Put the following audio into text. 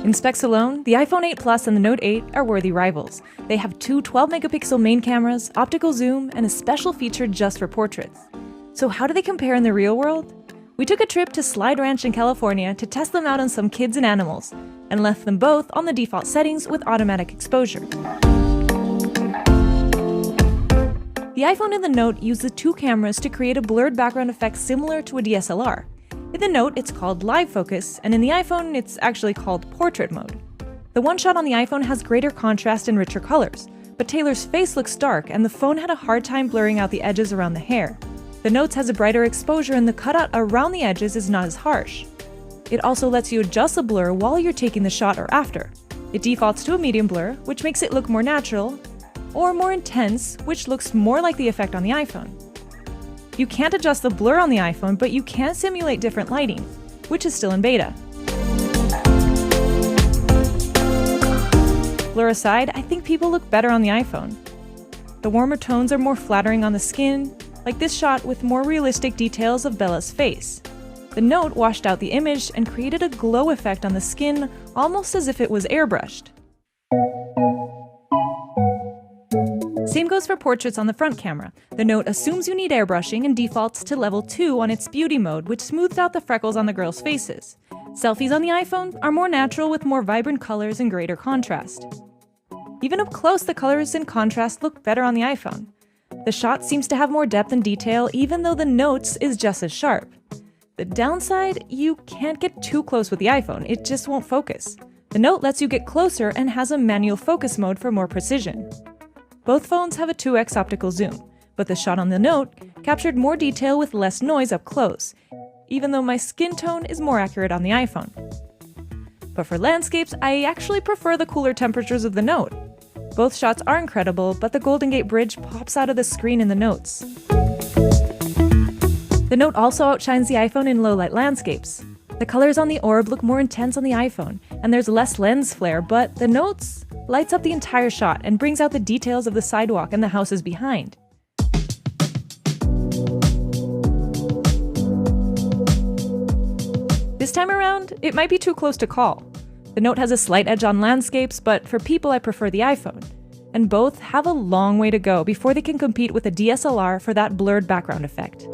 In specs alone, the iPhone 8 Plus and the Note 8 are worthy rivals. They have two 12-megapixel main cameras, optical zoom, and a special feature just for portraits. So how do they compare in the real world? We took a trip to Slide Ranch in California to test them out on some kids and animals, and left them both on the default settings with automatic exposure. The iPhone and the Note use the two cameras to create a blurred background effect similar to a DSLR. In the Note, it's called Live Focus, and in the iPhone, it's actually called Portrait Mode. The one shot on the iPhone has greater contrast and richer colors, but Taylor's face looks dark and the phone had a hard time blurring out the edges around the hair. The Note's has a brighter exposure and the cutout around the edges is not as harsh. It also lets you adjust the blur while you're taking the shot or after. It defaults to a medium blur, which makes it look more natural, or more intense, which looks more like the effect on the iPhone. You can't adjust the blur on the iPhone, but you can simulate different lighting, which is still in beta. Blur aside, I think people look better on the iPhone. The warmer tones are more flattering on the skin, like this shot with more realistic details of Bella's face. The Note washed out the image and created a glow effect on the skin, almost as if it was airbrushed. Same goes for portraits on the front camera. The Note assumes you need airbrushing and defaults to level 2 on its beauty mode, which smooths out the freckles on the girls' faces. Selfies on the iPhone are more natural with more vibrant colors and greater contrast. Even up close, the colors and contrast look better on the iPhone. The shot seems to have more depth and detail, even though the Note's is just as sharp. The downside, you can't get too close with the iPhone, it just won't focus. The Note lets you get closer and has a manual focus mode for more precision. Both phones have a 2x optical zoom, but the shot on the Note captured more detail with less noise up close, even though my skin tone is more accurate on the iPhone. But for landscapes, I actually prefer the cooler temperatures of the Note. Both shots are incredible, but the Golden Gate Bridge pops out of the screen in the Notes. The Note also outshines the iPhone in low-light landscapes. The colors on the orb look more intense on the iPhone, and there's less lens flare, but the Note's lights up the entire shot and brings out the details of the sidewalk and the houses behind. This time around, it might be too close to call. The Note has a slight edge on landscapes, but for people I prefer the iPhone. And both have a long way to go before they can compete with a DSLR for that blurred background effect.